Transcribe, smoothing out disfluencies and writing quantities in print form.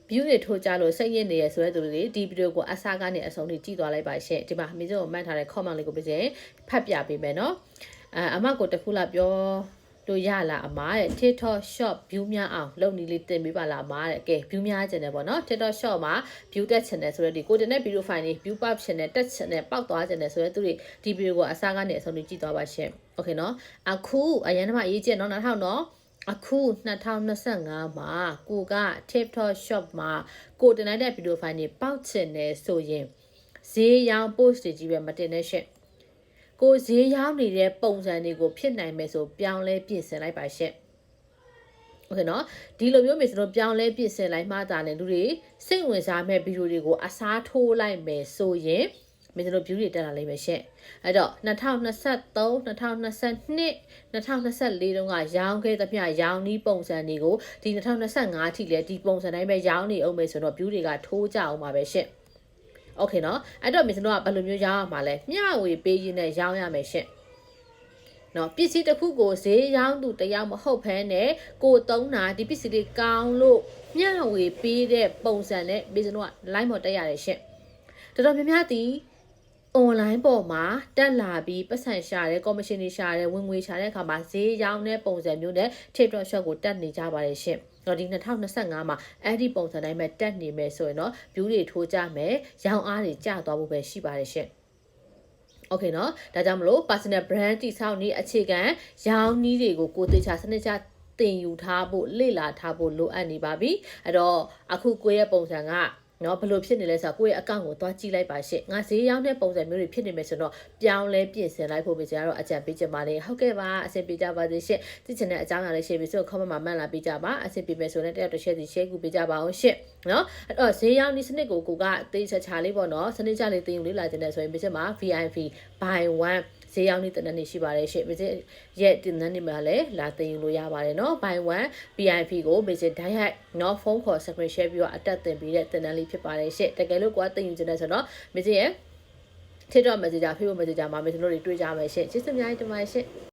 view တွေထိုးကြလို့စိတ်ရင်းနေရဆိုတဲ့သူတွေဒီဗီဒီယိုကိုအစားကနေအဆုံးထိကြည့်သွားလိုက်ပါရှင့်ဒီမှာမိစုံကိုမှတ်ထားတဲ့ comment လေးကိုပြည့်ဖတ်ပြပေးမယ်နော်အမကိုတခုလာပြောလို့ရလားအမတဲ့ TikTok shop view များအောင်လုပ်နည်းလေးတင်ပေးပါလားအမတဲ့ကဲ view များကျင်တယ်ပေါ့နော် TikTok shop မှာ view တက်ချင်တယ်ဆိုတော့ဒီကိုတင်တဲ့ video file တွေ view pop ချင်တယ်တက်ချင်တယ်ပေါက်သွားချင်တယ်ဆိုတော့သူတွေဒီ video ကိုအစားကနေအဆုံးထိကြည့်သွားပါရှင့် okay နော်အခုအရန်မှအရေးကြီးနော်နောက်ထောင်နော်အခု2025မှာကိုက TikTok shop မှာကိုတင်လိုက်တဲ့ video file တွေပေါက်ချင်တယ်ဆိုရင်ဈေးရောင်း post တွေကြီးပဲမတင်နဲ့ရှင့်ကိုဈေးရောင်းနေတဲ့ပုံစံတွေကိုဖြစ်နိုင်မယ်ဆိုပြောင်းလဲပြင်ဆင်လိုက်ပါရှင့်โอเคเนาะဒီလိုမျိုးမျိုးဆိုတော့ပြောင်းလဲပြင်ဆင်လိုက်မှသာလေလူတွေစိတ်ဝင်စားမဲ့ဗီဒီယိုတွေကိုအစားထိုးလိုက်မယ်ဆိုရင်မင်းတို့ view တွေတက်လာလိမ့်မယ်ရှင့်အဲ့တော့2023 2022 2024တုန်းကရောင်းခဲ့သမျှရောင်းနီးပုံစံတွေကိုဒီ2025အထိလည်းဒီပုံစံတိုင်းပဲရောင်းနေအောင်မယ်ဆိုတော့ view တွေကထိုးကြအောင်ပါပဲရှင့်โอเคเนาะအဲ့တော့မင်းတို့ကဘယ်လိုမျိုးရောင်းရမှာလဲမျှဝေပေးရင်းနဲ့ရောင်းရမယ်ရှင့်နော်ပစ္စည်းတစ်ခုကိုဈေးရောင်းသူတယောက်မဟုတ်ဘဲနဲ့ကိုသုံးတာဒီပစ္စည်းလေးကောင်းလို့မျှဝေပေးတဲ့ပုံစံနဲ့မင်းတို့က line ပေါ်တက်ရတယ်ရှင့်တော်တော်များများဒီ online ပေါ်မှာတက်လာပြီးပတ်စံရှာတယ် commission တွေရှာတယ်ဝင်ငွေရှာတဲ့အခါမှာဈေးရောင်းတဲ့ပုံစံမျိုးနဲ့ TikTok shop ကိုတက်နေကြပါတယ်ရှင့်တော့ဒီ2025မှာအဲ့ဒီပုံစံတိုင်းပဲတက်နေမယ်ဆိုရင်တော့ view တွေထိုးကြမယ်ရောင်းအားတွေကျသွားဖို့ပဲရှိပါတယ်ရှင့်โอเคเนาะဒါကြောင့်မလို့ personal brand တိဆောက်နည်းအခြေခံရောင်းနည်းတွေကိုကိုသေချာစနစ်ကျတင်ယူထားဖို့လေ့လာထားဖို့လိုအပ်နေပါပြီအဲ့တော့အခုကိုရဲ့ပုံစံကနော်ဘယ်လိုဖြစ်နေလဲဆိုတော့ကိုယ့်ရဲ့အကောင့်ကိုသွားကြည့်လိုက်ပါရှင့်ငါဈေးရောင်းတဲ့ပုံစံမျိုးတွေဖြစ်နေမယ်ဆိုတော့ပြောင်းလဲပြင်ဆင်လိုက်ဖို့ပဲကျွန်တော်တို့အကြံပေးချင်ပါတယ်ဟုတ်ကဲ့ပါအဆင်ပြေကြပါစေရှင့်သိချင်တဲ့အကြောင်းအရာလေးရှင်းပြီးဆို comment မှာမှတ်လာပေးကြပါအဆင်ပြေမယ်ဆိုရင်တယောက်တစ်ချက်စီ share ကူပေးကြပါအောင်ရှင့်နော်အဲ့တော့ဈေးရောင်းဒီစနစ်ကိုကတေးချာချာလေးပေါ့နော်စနစ်ချလေးတင်ယူလေးလာခြင်းနဲ့ဆိုရင်ပြချက်မှာ VIP by 1ဈေးရောင်းနေတဲ့တန်းနေရှိပါတယ်ရှင့် visit ရဲ့တင်နန်းနေမှာလည်းလာတင်ယူလို့ရပါတယ်เนาะ by 1 VIP ကို visit ဓာတ်ရိုက်เนาะဖုန်းခေါ် screen share ပြီးတော့အတက်တင်ပြီးတဲ့တင်နန်းလေးဖြစ်ပါတယ်ရှင့်တကယ်လို့ကိုကတင်ယူခြင်းနဲ့ဆိုတော့ visit ရဲ့ TikTok messenger Facebook messenger မှာ messenger တွေတွေ့ကြမယ်ရှင့်ကျေးဇူးအများကြီးတင်ပါတယ်ရှင့်